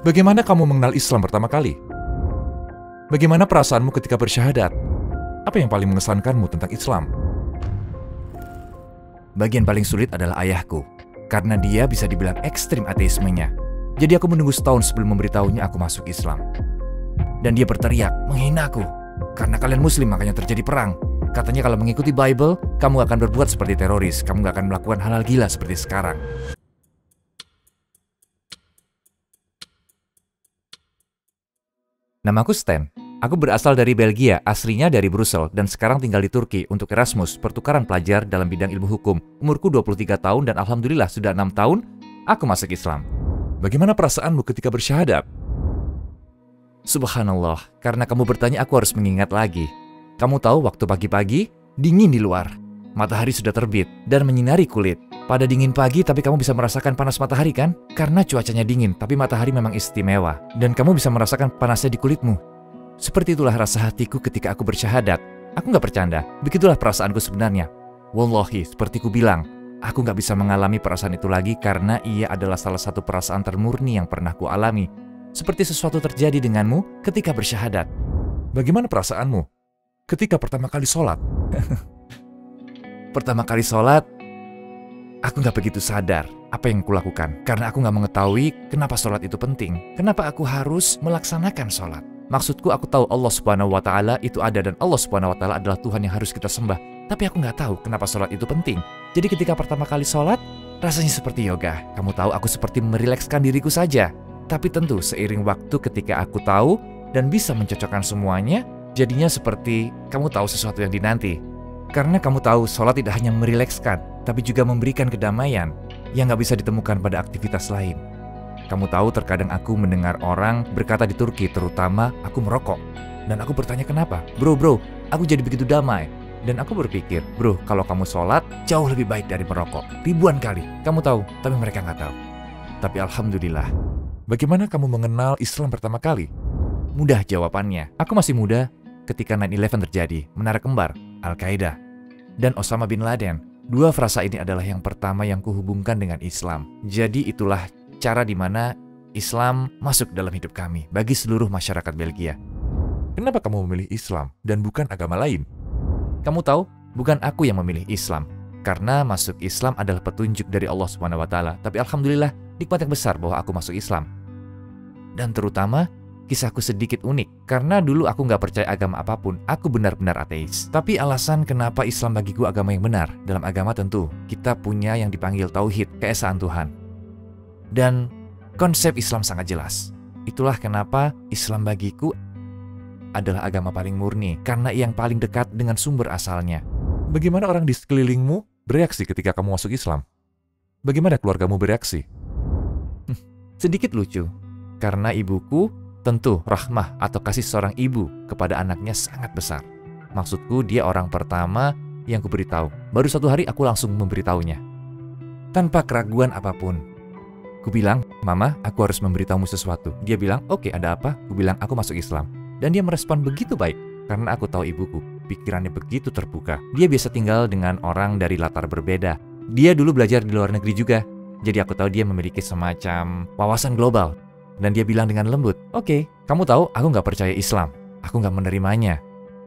Bagaimana kamu mengenal Islam pertama kali? Bagaimana perasaanmu ketika bersyahadat? Apa yang paling mengesankanmu tentang Islam? Bagian paling sulit adalah ayahku, karena dia bisa dibilang ekstrim ateismenya. Jadi aku menunggu setahun sebelum memberitahunya aku masuk Islam. Dan dia berteriak, menghina aku. Karena kalian muslim makanya terjadi perang. Katanya kalau mengikuti Bible, kamu akan berbuat seperti teroris. Kamu gak akan melakukan hal-hal gila seperti sekarang. Namaku Stan. Aku berasal dari Belgia, aslinya dari Brussel, dan sekarang tinggal di Turki untuk Erasmus, pertukaran pelajar dalam bidang ilmu hukum. Umurku 23 tahun dan alhamdulillah sudah 6 tahun, aku masuk Islam. Bagaimana perasaanmu ketika bersyahadat? Subhanallah, karena kamu bertanya aku harus mengingat lagi. Kamu tahu waktu pagi-pagi, dingin di luar. Matahari sudah terbit dan menyinari kulit. Pada dingin pagi tapi kamu bisa merasakan panas matahari kan? Karena cuacanya dingin, tapi matahari memang istimewa. Dan kamu bisa merasakan panasnya di kulitmu. Seperti itulah rasa hatiku ketika aku bersyahadat. Aku nggak bercanda, begitulah perasaanku sebenarnya. Wallahi, seperti ku bilang, aku nggak bisa mengalami perasaan itu lagi karena ia adalah salah satu perasaan termurni yang pernah ku alami. Seperti sesuatu terjadi denganmu ketika bersyahadat. Bagaimana perasaanmu ketika pertama kali sholat? Pertama kali sholat, aku nggak begitu sadar apa yang kulakukan. Karena aku nggak mengetahui kenapa sholat itu penting. Kenapa aku harus melaksanakan sholat. Maksudku aku tahu Allah Subhanahu wa Ta'ala itu ada dan Allah Subhanahu wa Ta'ala adalah Tuhan yang harus kita sembah. Tapi aku nggak tahu kenapa sholat itu penting. Jadi ketika pertama kali sholat, rasanya seperti yoga. Kamu tahu aku seperti merilekskan diriku saja. Tapi tentu seiring waktu ketika aku tahu dan bisa mencocokkan semuanya, jadinya seperti kamu tahu sesuatu yang dinanti. Karena kamu tahu sholat tidak hanya merilekskan, tapi juga memberikan kedamaian yang nggak bisa ditemukan pada aktivitas lain. Kamu tahu terkadang aku mendengar orang berkata di Turki terutama aku merokok. Dan aku bertanya kenapa? Bro, aku jadi begitu damai. Dan aku berpikir, bro, kalau kamu sholat jauh lebih baik dari merokok. Ribuan kali. Kamu tahu, tapi mereka nggak tahu. Tapi alhamdulillah. Bagaimana kamu mengenal Islam pertama kali? Mudah jawabannya. Aku masih muda ketika 9/11 terjadi. Menara Kembar, Al-Qaeda, dan Osama bin Laden. Dua frasa ini adalah yang pertama yang kuhubungkan dengan Islam. Jadi itulah cara di mana Islam masuk dalam hidup kami bagi seluruh masyarakat Belgia. Kenapa kamu memilih Islam dan bukan agama lain? Kamu tahu, bukan aku yang memilih Islam. Karena masuk Islam adalah petunjuk dari Allah Subhanahu wa Ta'ala. Tapi alhamdulillah, nikmat yang besar bahwa aku masuk Islam. Dan terutama, kisahku sedikit unik. Karena dulu aku nggak percaya agama apapun. Aku benar-benar ateis. Tapi alasan kenapa Islam bagiku agama yang benar. Dalam agama tentu, kita punya yang dipanggil tauhid, keesaan Tuhan. Dan konsep Islam sangat jelas. Itulah kenapa Islam bagiku adalah agama paling murni, karena yang paling dekat dengan sumber asalnya. Bagaimana orang di sekelilingmu bereaksi ketika kamu masuk Islam? Bagaimana keluargamu bereaksi? Sedikit lucu, karena ibuku tentu rahmah atau kasih seorang ibu kepada anaknya sangat besar. Maksudku dia orang pertama yang kuberitahu. Baru 1 hari aku langsung memberitahunya. Tanpa keraguan apapun. Ku bilang, Mama, aku harus memberitahumu sesuatu. Dia bilang, oke, ada apa? Ku bilang, aku masuk Islam. Dan dia merespon begitu baik. Karena aku tahu ibuku, pikirannya begitu terbuka. Dia biasa tinggal dengan orang dari latar berbeda. Dia dulu belajar di luar negeri juga. Jadi aku tahu dia memiliki semacam wawasan global. Dan dia bilang dengan lembut, oke, kamu tahu aku nggak percaya Islam. Aku nggak menerimanya.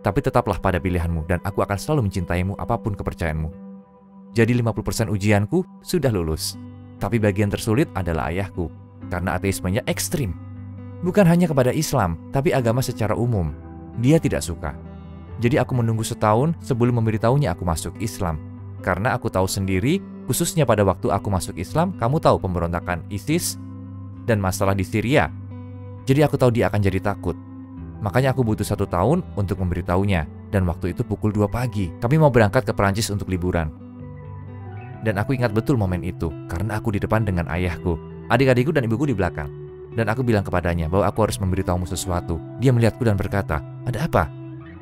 Tapi tetaplah pada pilihanmu dan aku akan selalu mencintaimu apapun kepercayaanmu. Jadi 50% ujianku sudah lulus. Tapi bagian tersulit adalah ayahku, karena ateismenya ekstrim. Bukan hanya kepada Islam, tapi agama secara umum. Dia tidak suka. Jadi aku menunggu setahun sebelum memberitahunya aku masuk Islam. Karena aku tahu sendiri, khususnya pada waktu aku masuk Islam, kamu tahu pemberontakan ISIS dan masalah di Syria. Jadi aku tahu dia akan jadi takut. Makanya aku butuh 1 tahun untuk memberitahunya. Dan waktu itu pukul 2 pagi, kami mau berangkat ke Perancis untuk liburan. Dan aku ingat betul momen itu, karena aku di depan dengan ayahku, adik-adikku dan ibuku di belakang. Dan aku bilang kepadanya bahwa aku harus memberitahumu sesuatu. Dia melihatku dan berkata, ada apa?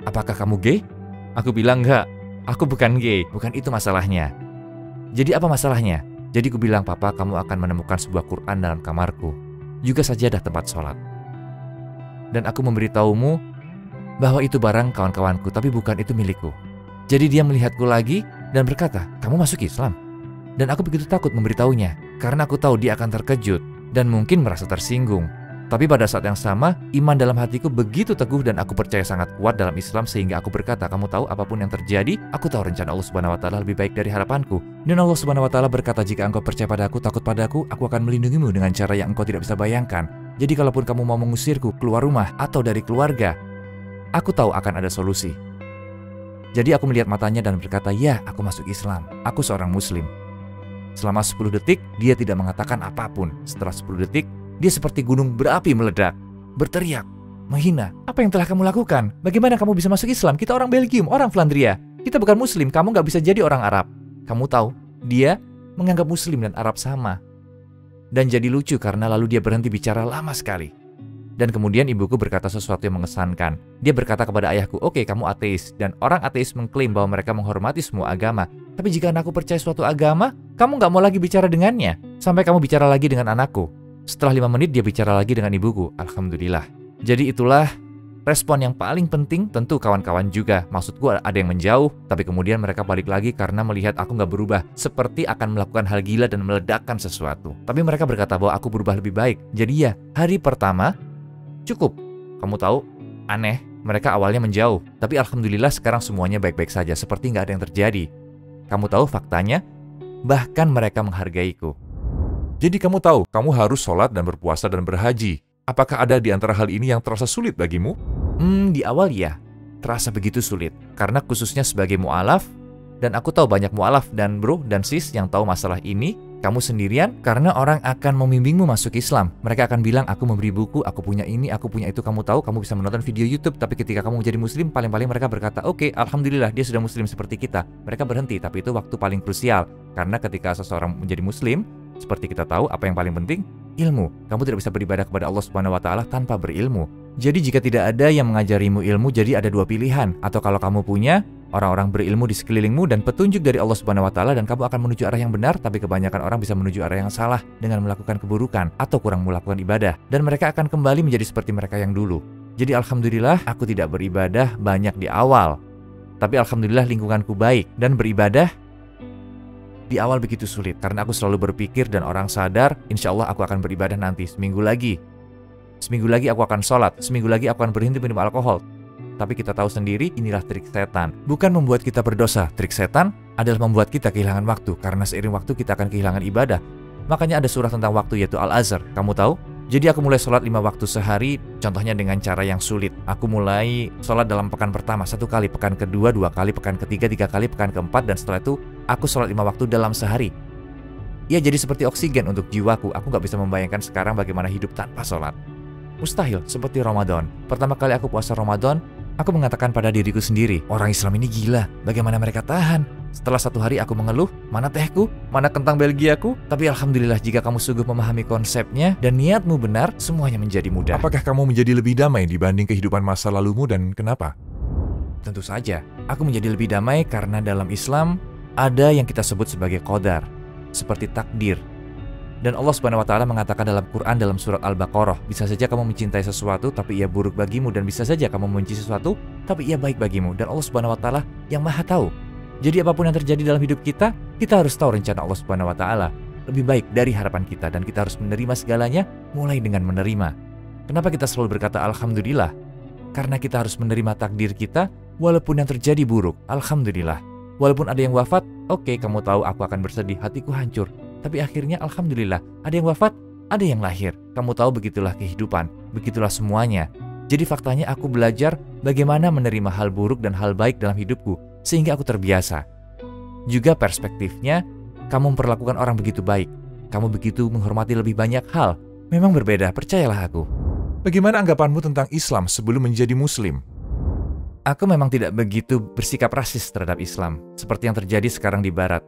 Apakah kamu gay? Aku bilang, enggak, aku bukan gay, bukan itu masalahnya. Jadi apa masalahnya? Jadi ku bilang, Papa, kamu akan menemukan sebuah Quran dalam kamarku, juga sajadah tempat sholat. Dan aku memberitahumu bahwa itu barang kawan-kawanku, tapi bukan itu milikku. Jadi dia melihatku lagi dan berkata, kamu masuk Islam? Dan aku begitu takut memberitahunya, karena aku tahu dia akan terkejut dan mungkin merasa tersinggung. Tapi pada saat yang sama, iman dalam hatiku begitu teguh dan aku percaya sangat kuat dalam Islam sehingga aku berkata, kamu tahu apapun yang terjadi, aku tahu rencana Allah Subhanahu wa taala lebih baik dari harapanku. Dan Allah Subhanahu wa taala berkata, jika engkau percaya padaku, takut padaku, aku akan melindungimu dengan cara yang engkau tidak bisa bayangkan. Jadi kalaupun kamu mau mengusirku keluar rumah atau dari keluarga, aku tahu akan ada solusi. Jadi aku melihat matanya dan berkata, ya, aku masuk Islam. Aku seorang muslim. Selama 10 detik, dia tidak mengatakan apapun. Setelah 10 detik, dia seperti gunung berapi meledak, berteriak, menghina. Apa yang telah kamu lakukan? Bagaimana kamu bisa masuk Islam? Kita orang Belgium, orang Flandria. Kita bukan muslim, kamu gak bisa jadi orang Arab. Kamu tahu, dia menganggap muslim dan Arab sama. Dan jadi lucu karena lalu dia berhenti bicara lama sekali. Dan kemudian ibuku berkata sesuatu yang mengesankan. Dia berkata kepada ayahku, oke, kamu ateis. Dan orang ateis mengklaim bahwa mereka menghormati semua agama. Tapi jika anakku percaya suatu agama, kamu gak mau lagi bicara dengannya. Sampai kamu bicara lagi dengan anakku. Setelah 5 menit dia bicara lagi dengan ibuku. Alhamdulillah. Jadi itulah respon yang paling penting. Tentu kawan-kawan juga. Maksudku ada yang menjauh, tapi kemudian mereka balik lagi karena melihat aku gak berubah. Seperti akan melakukan hal gila dan meledakkan sesuatu. Tapi mereka berkata bahwa aku berubah lebih baik. Jadi ya, hari pertama cukup. Kamu tahu, aneh. Mereka awalnya menjauh. Tapi alhamdulillah sekarang semuanya baik-baik saja. Seperti gak ada yang terjadi. Kamu tahu faktanya? Bahkan mereka menghargaiku. Jadi kamu tahu, kamu harus sholat dan berpuasa dan berhaji. Apakah ada di antara hal ini yang terasa sulit bagimu? Di awal ya, terasa begitu sulit. Karena khususnya sebagai mu'alaf, dan aku tahu banyak mu'alaf dan bro dan sis yang tahu masalah ini, kamu sendirian, karena orang akan membimbingmu masuk Islam. Mereka akan bilang, aku memberi buku, aku punya ini, aku punya itu, kamu tahu, kamu bisa menonton video YouTube. Tapi ketika kamu menjadi muslim, paling-paling mereka berkata, oke, alhamdulillah dia sudah muslim seperti kita. Mereka berhenti, tapi itu waktu paling krusial. Karena ketika seseorang menjadi muslim, seperti kita tahu, apa yang paling penting? Ilmu. Kamu tidak bisa beribadah kepada Allah Subhanahu wa taala tanpa berilmu. Jadi jika tidak ada yang mengajarimu ilmu, jadi ada 2 pilihan. Atau kalau kamu punya orang-orang berilmu di sekelilingmu dan petunjuk dari Allah Subhanahu wa taala, dan kamu akan menuju arah yang benar, tapi kebanyakan orang bisa menuju arah yang salah dengan melakukan keburukan atau kurang melakukan ibadah, dan mereka akan kembali menjadi seperti mereka yang dulu. Jadi alhamdulillah aku tidak beribadah banyak di awal. Tapi alhamdulillah lingkunganku baik, dan beribadah di awal begitu sulit karena aku selalu berpikir dan orang sadar, insya Allah aku akan beribadah nanti seminggu lagi aku akan sholat, seminggu lagi aku akan berhenti minum alkohol. Tapi kita tahu sendiri, inilah trik setan. Bukan membuat kita berdosa, trik setan adalah membuat kita kehilangan waktu, karena seiring waktu kita akan kehilangan ibadah. Makanya ada surah tentang waktu, yaitu Al-Azhar. Kamu tahu? Jadi aku mulai sholat 5 waktu sehari, contohnya dengan cara yang sulit. Aku mulai sholat dalam pekan pertama 1 kali, pekan kedua 2 kali, pekan ketiga 3 kali, pekan keempat, dan setelah itu aku sholat 5 waktu dalam sehari. Ya, jadi seperti oksigen untuk jiwaku. Aku gak bisa membayangkan sekarang bagaimana hidup tanpa sholat. Mustahil, seperti Ramadan. Pertama kali aku puasa Ramadan, aku mengatakan pada diriku sendiri, orang Islam ini gila, bagaimana mereka tahan? Setelah 1 hari aku mengeluh, mana tehku, mana kentang Belgiaku? Tapi alhamdulillah jika kamu sungguh memahami konsepnya dan niatmu benar, semuanya menjadi mudah. Apakah kamu menjadi lebih damai dibanding kehidupan masa lalumu dan kenapa? Tentu saja, aku menjadi lebih damai karena dalam Islam ada yang kita sebut sebagai qadar, seperti takdir. Dan Allah Subhanahu wa taala mengatakan dalam Quran dalam surat Al-Baqarah, bisa saja kamu mencintai sesuatu tapi ia buruk bagimu, dan bisa saja kamu membenci sesuatu tapi ia baik bagimu, dan Allah Subhanahu wa taala yang Maha tahu. Jadi apapun yang terjadi dalam hidup kita harus tahu rencana Allah Subhanahu wa taala lebih baik dari harapan kita, dan kita harus menerima segalanya mulai dengan menerima. Kenapa kita selalu berkata alhamdulillah? Karena kita harus menerima takdir kita walaupun yang terjadi buruk. Alhamdulillah. Walaupun ada yang wafat, oke, kamu tahu aku akan bersedih, hatiku hancur. Tapi akhirnya alhamdulillah, ada yang wafat, ada yang lahir. Kamu tahu begitulah kehidupan, begitulah semuanya. Jadi faktanya aku belajar bagaimana menerima hal buruk dan hal baik dalam hidupku, sehingga aku terbiasa. Juga perspektifnya, kamu memperlakukan orang begitu baik, kamu begitu menghormati lebih banyak hal. Memang berbeda, percayalah aku. Bagaimana anggapanmu tentang Islam sebelum menjadi muslim? Aku memang tidak begitu bersikap rasis terhadap Islam, seperti yang terjadi sekarang di Barat.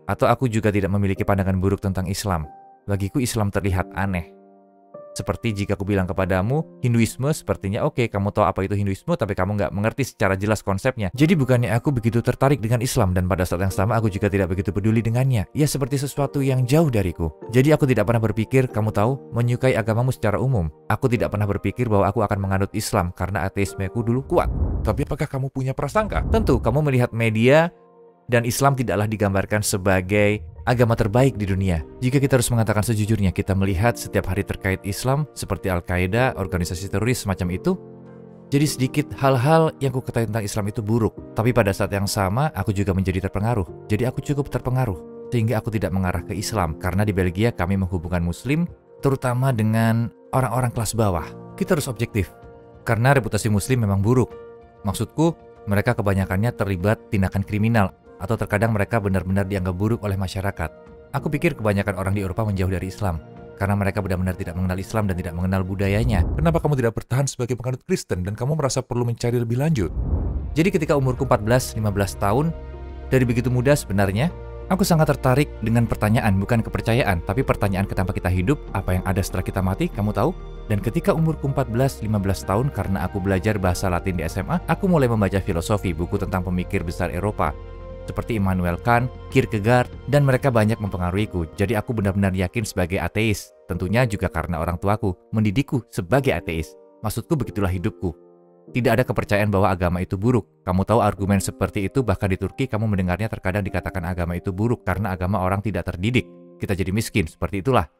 Atau aku juga tidak memiliki pandangan buruk tentang Islam. Bagiku Islam terlihat aneh. Seperti jika aku bilang kepadamu, Hinduisme sepertinya oke, kamu tahu apa itu Hinduisme, tapi kamu nggak mengerti secara jelas konsepnya. Jadi bukannya aku begitu tertarik dengan Islam, dan pada saat yang sama aku juga tidak begitu peduli dengannya. Ya seperti sesuatu yang jauh dariku. Jadi aku tidak pernah berpikir, kamu tahu, menyukai agamamu secara umum. Aku tidak pernah berpikir bahwa aku akan menganut Islam, karena ateismeku dulu kuat. Tapi apakah kamu punya prasangka? Tentu, kamu melihat media, Dan Islam tidaklah digambarkan sebagai agama terbaik di dunia. Jika kita harus mengatakan sejujurnya, kita melihat setiap hari terkait Islam seperti Al-Qaeda, organisasi teroris semacam itu. Jadi sedikit hal-hal yang ku ketahui tentang Islam itu buruk. Tapi pada saat yang sama, aku juga menjadi terpengaruh. Jadi aku cukup terpengaruh, sehingga aku tidak mengarah ke Islam. Karena di Belgia kami menghubungkan Muslim, terutama dengan orang-orang kelas bawah. Kita harus objektif, karena reputasi Muslim memang buruk. Maksudku, mereka kebanyakannya terlibat tindakan kriminal, atau terkadang mereka benar-benar dianggap buruk oleh masyarakat. Aku pikir kebanyakan orang di Eropa menjauh dari Islam, karena mereka benar-benar tidak mengenal Islam dan tidak mengenal budayanya. Kenapa kamu tidak bertahan sebagai penganut Kristen dan kamu merasa perlu mencari lebih lanjut? Jadi ketika umurku 14-15 tahun, dari begitu muda sebenarnya, aku sangat tertarik dengan pertanyaan, bukan kepercayaan, tapi pertanyaan kenapa kita hidup, apa yang ada setelah kita mati, kamu tahu? Dan ketika umurku 14-15 tahun, karena aku belajar bahasa Latin di SMA, aku mulai membaca filosofi, buku tentang pemikir besar Eropa, seperti Immanuel Kant, Kierkegaard, dan mereka banyak mempengaruhiku. Jadi aku benar-benar yakin sebagai ateis. Tentunya juga karena orang tuaku mendidikku sebagai ateis. Maksudku begitulah hidupku. Tidak ada kepercayaan bahwa agama itu buruk. Kamu tahu argumen seperti itu bahkan di Turki kamu mendengarnya terkadang dikatakan agama itu buruk karena agama orang tidak terdidik. Kita jadi miskin, seperti itulah.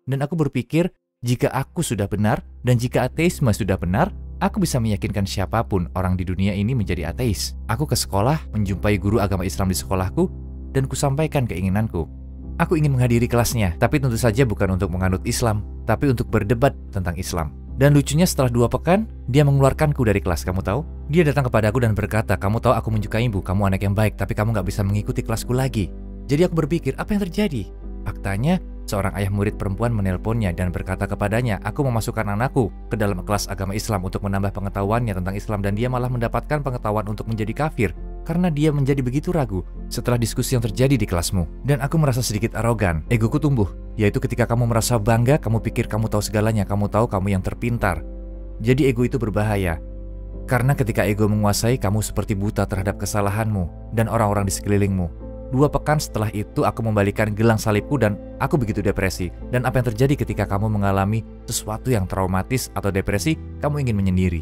Dan aku berpikir, jika aku sudah benar dan jika ateisme sudah benar, aku bisa meyakinkan siapapun orang di dunia ini menjadi ateis. Aku ke sekolah, menjumpai guru agama Islam di sekolahku, dan kusampaikan keinginanku. Aku ingin menghadiri kelasnya, tapi tentu saja bukan untuk menganut Islam, tapi untuk berdebat tentang Islam. Dan lucunya setelah 2 pekan, dia mengeluarkanku dari kelas, kamu tahu? Dia datang kepadaku dan berkata, kamu tahu aku menyukaimu, kamu anak yang baik, tapi kamu gak bisa mengikuti kelasku lagi. Jadi aku berpikir, apa yang terjadi? Faktanya, seorang ayah murid perempuan menelponnya dan berkata kepadanya, aku memasukkan anakku ke dalam kelas agama Islam untuk menambah pengetahuannya tentang Islam dan dia malah mendapatkan pengetahuan untuk menjadi kafir karena dia menjadi begitu ragu setelah diskusi yang terjadi di kelasmu. Dan aku merasa sedikit arogan, egoku tumbuh, yaitu ketika kamu merasa bangga, kamu pikir kamu tahu segalanya, kamu tahu kamu yang terpintar. Jadi ego itu berbahaya, karena ketika ego menguasai, kamu seperti buta terhadap kesalahanmu dan orang-orang di sekelilingmu. 2 pekan setelah itu aku membalikan gelang salibku dan aku begitu depresi. Dan apa yang terjadi ketika kamu mengalami sesuatu yang traumatis atau depresi, kamu ingin menyendiri.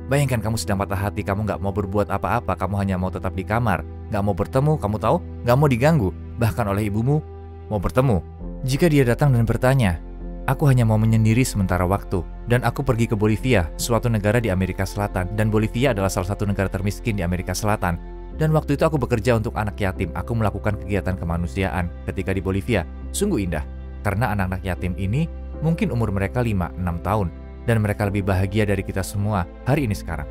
Bayangkan kamu sedang patah hati, kamu gak mau berbuat apa-apa, kamu hanya mau tetap di kamar, gak mau bertemu, kamu tahu, gak mau diganggu, bahkan oleh ibumu mau bertemu. Jika dia datang dan bertanya, aku hanya mau menyendiri sementara waktu. Dan aku pergi ke Bolivia, suatu negara di Amerika Selatan. Dan Bolivia adalah salah satu negara termiskin di Amerika Selatan. Dan waktu itu aku bekerja untuk anak yatim. Aku melakukan kegiatan kemanusiaan ketika di Bolivia. Sungguh indah, karena anak-anak yatim ini mungkin umur mereka 5-6 tahun. Dan mereka lebih bahagia dari kita semua hari ini sekarang.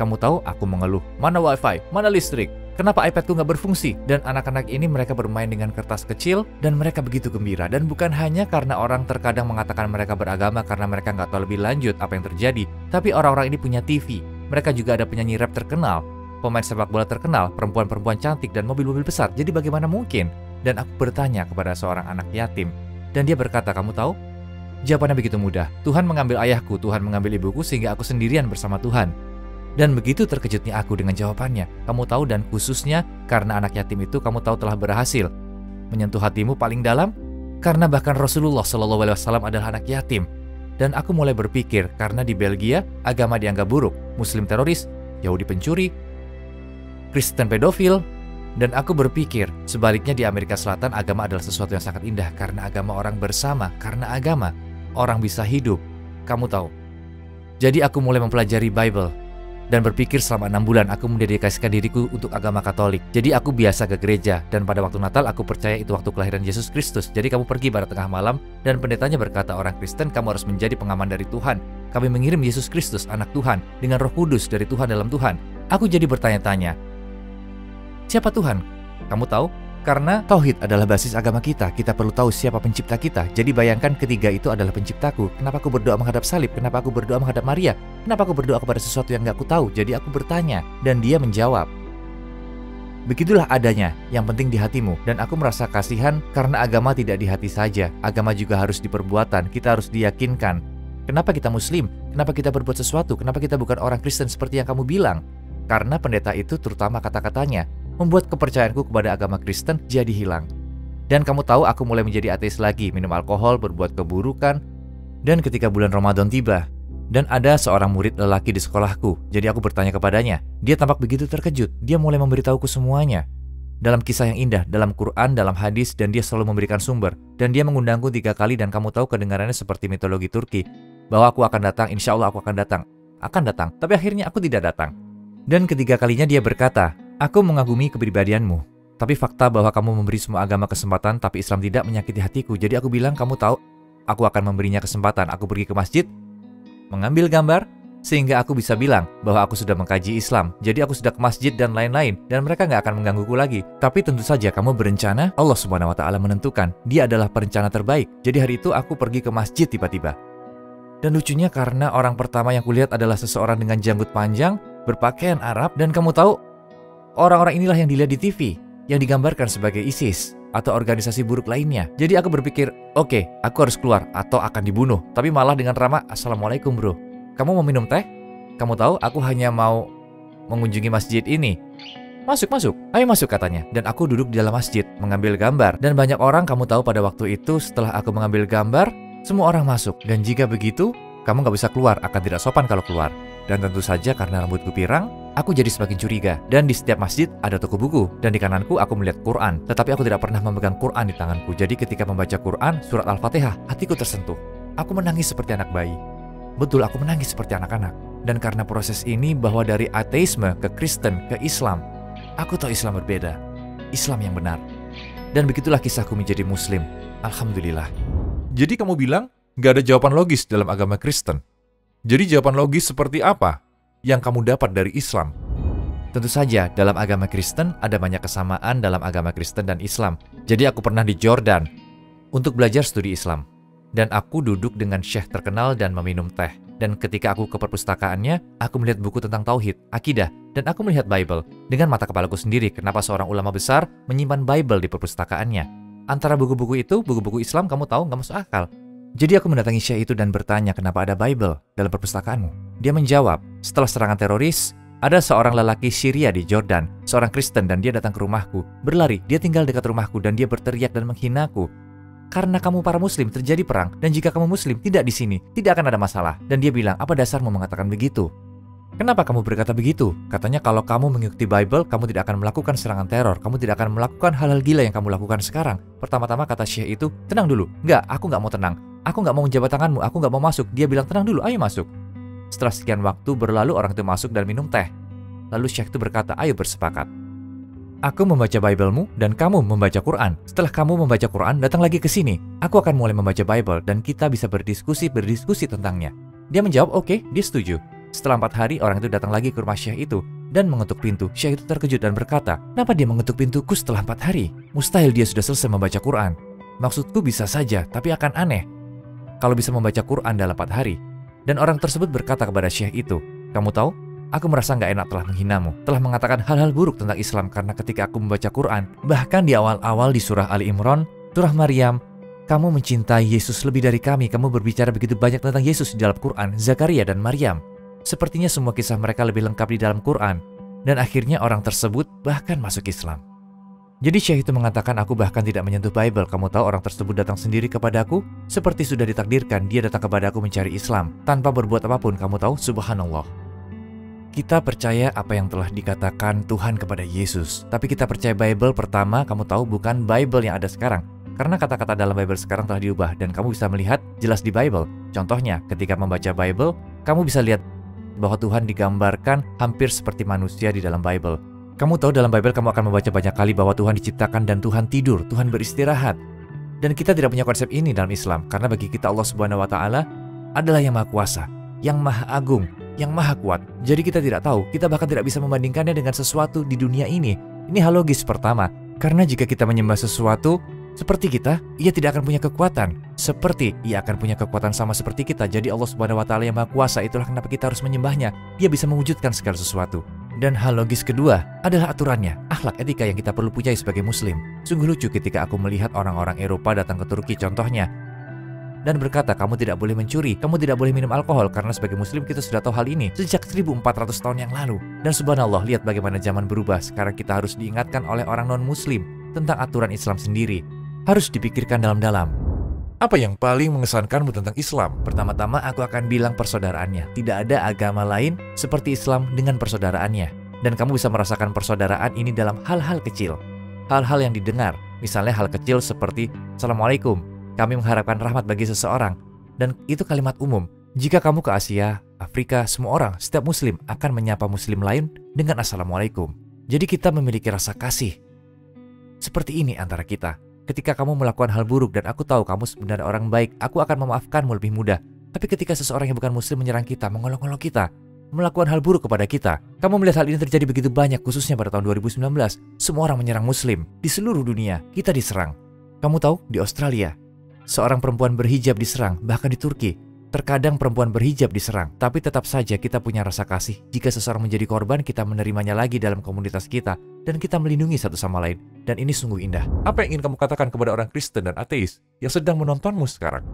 Kamu tahu, aku mengeluh, mana wifi, mana listrik, kenapa iPadku nggak berfungsi? Dan anak-anak ini mereka bermain dengan kertas kecil dan mereka begitu gembira. Dan bukan hanya karena orang terkadang mengatakan mereka beragama karena mereka nggak tahu lebih lanjut apa yang terjadi. Tapi orang-orang ini punya TV. Mereka juga ada penyanyi rap terkenal, pemain sepak bola terkenal, perempuan-perempuan cantik, dan mobil-mobil besar. Jadi bagaimana mungkin? Dan aku bertanya kepada seorang anak yatim. Dan dia berkata, kamu tahu? Jawabannya begitu mudah. Tuhan mengambil ayahku, Tuhan mengambil ibuku, sehingga aku sendirian bersama Tuhan. Dan begitu terkejutnya aku dengan jawabannya. Kamu tahu, dan khususnya karena anak yatim itu kamu tahu telah berhasil menyentuh hatimu paling dalam. Karena bahkan Rasulullah SAW adalah anak yatim. Dan aku mulai berpikir, karena di Belgia agama dianggap buruk, Muslim teroris, Yahudi pencuri, Kristen pedofil, dan aku berpikir sebaliknya di Amerika Selatan agama adalah sesuatu yang sangat indah karena agama orang bersama, karena agama orang bisa hidup. Kamu tahu. Jadi aku mulai mempelajari Bible dan berpikir selama 6 bulan aku mendedikasikan diriku untuk agama Katolik. Jadi aku biasa ke gereja dan pada waktu Natal aku percaya itu waktu kelahiran Yesus Kristus. Jadi kamu pergi pada tengah malam dan pendetanya berkata, orang Kristen kamu harus menjadi pengaman dari Tuhan. Kami mengirim Yesus Kristus anak Tuhan dengan Roh Kudus dari Tuhan dalam Tuhan. Aku jadi bertanya-tanya, siapa Tuhan? Kamu tahu? Karena tauhid adalah basis agama kita. Kita perlu tahu siapa pencipta kita. Jadi bayangkan ketiga itu adalah penciptaku. Kenapa aku berdoa menghadap salib? Kenapa aku berdoa menghadap Maria? Kenapa aku berdoa kepada sesuatu yang gak aku tahu? Jadi aku bertanya dan dia menjawab. Begitulah adanya, yang penting di hatimu. Dan aku merasa kasihan karena agama tidak di hati saja. Agama juga harus di perbuatan. Kita harus diyakinkan. Kenapa kita Muslim? Kenapa kita berbuat sesuatu? Kenapa kita bukan orang Kristen seperti yang kamu bilang? Karena pendeta itu, terutama kata-katanya, membuat kepercayaanku kepada agama Kristen jadi hilang. Dan kamu tahu, aku mulai menjadi ateis lagi, minum alkohol, berbuat keburukan. Dan ketika bulan Ramadan tiba, dan ada seorang murid lelaki di sekolahku, jadi aku bertanya kepadanya. Dia tampak begitu terkejut, dia mulai memberitahuku semuanya. dalam kisah yang indah, dalam Quran, dalam hadis, dan dia selalu memberikan sumber. Dan dia mengundangku 3 kali dan kamu tahu kedengarannya seperti mitologi Turki. Bahwa aku akan datang, insya Allah aku akan datang. Akan datang, tapi akhirnya aku tidak datang. Dan ketiga kalinya dia berkata, aku mengagumi kepribadianmu. Tapi fakta bahwa kamu memberi semua agama kesempatan, tapi Islam tidak menyakiti hatiku. Jadi aku bilang, kamu tahu, aku akan memberinya kesempatan. Aku pergi ke masjid, mengambil gambar, sehingga aku bisa bilang bahwa aku sudah mengkaji Islam. Jadi aku sudah ke masjid dan lain-lain, dan mereka nggak akan menggangguku lagi. Tapi tentu saja kamu berencana, Allah Subhanahu wa Ta'ala menentukan. Dia adalah perencana terbaik. Jadi hari itu aku pergi ke masjid tiba-tiba. Dan lucunya karena orang pertama yang kulihat adalah seseorang dengan janggut panjang, berpakaian Arab, dan kamu tahu, orang-orang inilah yang dilihat di TV, yang digambarkan sebagai ISIS atau organisasi buruk lainnya. Jadi aku berpikir, oke, aku harus keluar atau akan dibunuh. Tapi malah dengan ramah, Assalamualaikum bro, kamu mau minum teh? Kamu tahu aku hanya mau mengunjungi masjid ini. Masuk, ayo masuk katanya. Dan aku duduk di dalam masjid, mengambil gambar. Dan banyak orang, kamu tahu pada waktu itu setelah aku mengambil gambar, semua orang masuk. Dan jika begitu, kamu nggak bisa keluar, akan tidak sopan kalau keluar. Dan tentu saja karena rambutku pirang, aku jadi semakin curiga. Dan di setiap masjid ada toko buku. Dan di kananku aku melihat Quran. Tetapi aku tidak pernah memegang Quran di tanganku. Jadi ketika membaca Quran, surat Al-Fatihah, hatiku tersentuh. Aku menangis seperti anak bayi. Betul, aku menangis seperti anak-anak. Dan karena proses ini bahwa dari ateisme ke Kristen ke Islam, aku tahu Islam berbeda. Islam yang benar. Dan begitulah kisahku menjadi Muslim. Alhamdulillah. Jadi kamu bilang, nggak ada jawaban logis dalam agama Kristen. Jadi jawaban logis seperti apa yang kamu dapat dari Islam? Tentu saja, dalam agama Kristen ada banyak kesamaan dalam agama Kristen dan Islam. Jadi aku pernah di Jordan untuk belajar studi Islam. Dan aku duduk dengan syekh terkenal dan meminum teh. Dan ketika aku ke perpustakaannya, aku melihat buku tentang tauhid, akidah, dan aku melihat Bible. Dengan mata kepalaku sendiri, kenapa seorang ulama besar menyimpan Bible di perpustakaannya. Antara buku-buku itu, buku-buku Islam kamu tahu nggak masuk akal. Jadi aku mendatangi syekh itu dan bertanya kenapa ada Bible dalam perpustakaanmu. Dia menjawab, setelah serangan teroris, ada seorang lelaki Syria di Jordan, seorang Kristen, dan dia datang ke rumahku. Berlari, dia tinggal dekat rumahku dan dia berteriak dan menghinaku. Karena kamu para muslim terjadi perang, dan jika kamu muslim tidak di sini, tidak akan ada masalah. Dan dia bilang, apa dasarmu mengatakan begitu? Kenapa kamu berkata begitu? Katanya kalau kamu mengikuti Bible, kamu tidak akan melakukan serangan teror, kamu tidak akan melakukan hal-hal gila yang kamu lakukan sekarang. Pertama-tama kata syekh itu, tenang dulu. Enggak, aku nggak mau tenang. Aku nggak mau menjabat tanganmu, aku nggak mau masuk. Dia bilang, tenang dulu, ayo masuk. Setelah sekian waktu berlalu, orang itu masuk dan minum teh. Lalu syekh itu berkata, ayo bersepakat. Aku membaca Bible-mu dan kamu membaca Quran. Setelah kamu membaca Quran, datang lagi ke sini. Aku akan mulai membaca Bible dan kita bisa berdiskusi tentangnya. Dia menjawab, oke, dia setuju. Setelah 4 hari, orang itu datang lagi ke rumah syekh itu dan mengetuk pintu. Syekh itu terkejut dan berkata, kenapa dia mengetuk pintuku setelah 4 hari? Mustahil dia sudah selesai membaca Quran. Maksudku bisa saja, tapi akan aneh kalau bisa membaca Quran dalam 4 hari. Dan orang tersebut berkata kepada syekh itu, kamu tahu? Aku merasa nggak enak telah menghinamu, telah mengatakan hal-hal buruk tentang Islam karena ketika aku membaca Quran, bahkan di awal-awal di surah Ali Imran, surah Maryam, kamu mencintai Yesus lebih dari kami, kamu berbicara begitu banyak tentang Yesus di dalam Quran, Zakaria dan Maryam. Sepertinya semua kisah mereka lebih lengkap di dalam Quran. Dan akhirnya orang tersebut bahkan masuk Islam. Jadi syekh itu mengatakan aku bahkan tidak menyentuh Bible. Kamu tahu orang tersebut datang sendiri kepadaku, seperti sudah ditakdirkan dia datang kepadaku mencari Islam, tanpa berbuat apapun. Kamu tahu, subhanallah. Kita percaya apa yang telah dikatakan Tuhan kepada Yesus. Tapi kita percaya Bible pertama, kamu tahu, bukan Bible yang ada sekarang. Karena kata-kata dalam Bible sekarang telah diubah dan kamu bisa melihat jelas di Bible. Contohnya, ketika membaca Bible, kamu bisa lihat bahwa Tuhan digambarkan hampir seperti manusia di dalam Bible. Kamu tahu dalam Bible kamu akan membaca banyak kali bahwa Tuhan diciptakan dan Tuhan tidur, Tuhan beristirahat. Dan kita tidak punya konsep ini dalam Islam. Karena bagi kita Allah Subhanahu wa Ta'ala adalah yang Maha Kuasa, yang Maha Agung, yang Maha Kuat. Jadi kita tidak tahu, kita bahkan tidak bisa membandingkannya dengan sesuatu di dunia ini. Ini hal logis pertama. Karena jika kita menyembah sesuatu seperti kita, ia tidak akan punya kekuatan. Seperti ia akan punya kekuatan sama seperti kita. Jadi Allah Subhanahu wa Ta'ala yang Maha Kuasa, itulah kenapa kita harus menyembahnya. Dia bisa mewujudkan segala sesuatu. Dan hal logis kedua adalah aturannya, akhlak etika yang kita perlu punyai sebagai muslim. Sungguh lucu ketika aku melihat orang-orang Eropa datang ke Turki contohnya dan berkata, kamu tidak boleh mencuri, kamu tidak boleh minum alkohol, karena sebagai muslim kita sudah tahu hal ini sejak 1400 tahun yang lalu. Dan subhanallah, lihat bagaimana zaman berubah. Sekarang kita harus diingatkan oleh orang non-muslim tentang aturan Islam sendiri. Harus dipikirkan dalam-dalam. Apa yang paling mengesankanmu tentang Islam? Pertama-tama aku akan bilang persaudaraannya. Tidak ada agama lain seperti Islam dengan persaudaraannya. Dan kamu bisa merasakan persaudaraan ini dalam hal-hal kecil. hal-hal yang didengar, misalnya hal kecil seperti Assalamualaikum, kami mengharapkan rahmat bagi seseorang, dan itu kalimat umum. Jika kamu ke Asia, Afrika, semua orang, setiap muslim akan menyapa muslim lain dengan Assalamualaikum. Jadi kita memiliki rasa kasih. Seperti ini antara kita. Ketika kamu melakukan hal buruk dan aku tahu kamu sebenarnya orang baik, aku akan memaafkanmu lebih mudah. Tapi ketika seseorang yang bukan muslim menyerang kita, mengolok-olok kita, melakukan hal buruk kepada kita, kamu melihat hal ini terjadi begitu banyak, khususnya pada tahun 2019. Semua orang menyerang muslim. Di seluruh dunia, kita diserang. Kamu tahu, di Australia, seorang perempuan berhijab diserang, bahkan di Turki. Terkadang perempuan berhijab diserang, tapi tetap saja kita punya rasa kasih. Jika seseorang menjadi korban, kita menerimanya lagi dalam komunitas kita, dan kita melindungi satu sama lain. Dan ini sungguh indah. Apa yang ingin kamu katakan kepada orang Kristen dan ateis yang sedang menontonmu sekarang?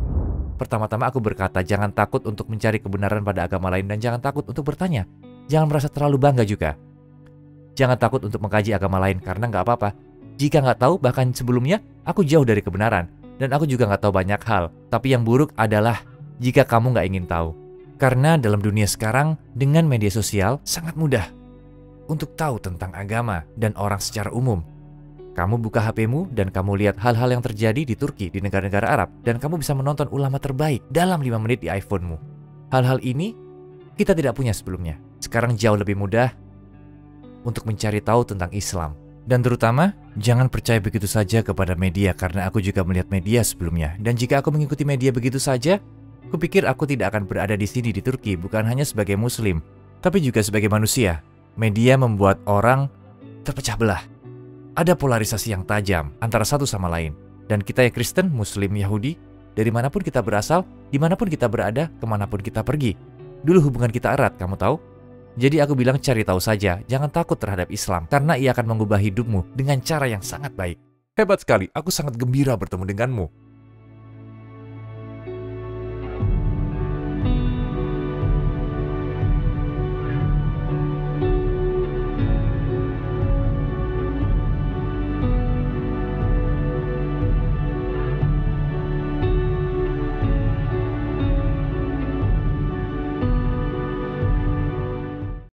Pertama-tama aku berkata, jangan takut untuk mencari kebenaran pada agama lain, dan jangan takut untuk bertanya. Jangan merasa terlalu bangga juga. Jangan takut untuk mengkaji agama lain, karena nggak apa-apa. Jika nggak tahu, bahkan sebelumnya, aku jauh dari kebenaran. Dan aku juga nggak tahu banyak hal. Tapi yang buruk adalah jika kamu nggak ingin tahu. Karena dalam dunia sekarang, dengan media sosial, sangat mudah untuk tahu tentang agama dan orang secara umum. Kamu buka HP-mu dan kamu lihat hal-hal yang terjadi di Turki, di negara-negara Arab, dan kamu bisa menonton ulama terbaik dalam 5 menit di iPhone-mu. Hal-hal ini kita tidak punya sebelumnya. Sekarang jauh lebih mudah untuk mencari tahu tentang Islam. Dan terutama, jangan percaya begitu saja kepada media, karena aku juga melihat media sebelumnya. Dan jika aku mengikuti media begitu saja, kupikir aku tidak akan berada di sini di Turki, bukan hanya sebagai muslim, tapi juga sebagai manusia. Media membuat orang terpecah belah. Ada polarisasi yang tajam antara satu sama lain. Dan kita yang Kristen, Muslim, Yahudi, dari manapun kita berasal, dimanapun kita berada, kemanapun kita pergi. Dulu hubungan kita erat, kamu tahu? Jadi aku bilang cari tahu saja, jangan takut terhadap Islam, karena ia akan mengubah hidupmu dengan cara yang sangat baik. Hebat sekali, aku sangat gembira bertemu denganmu.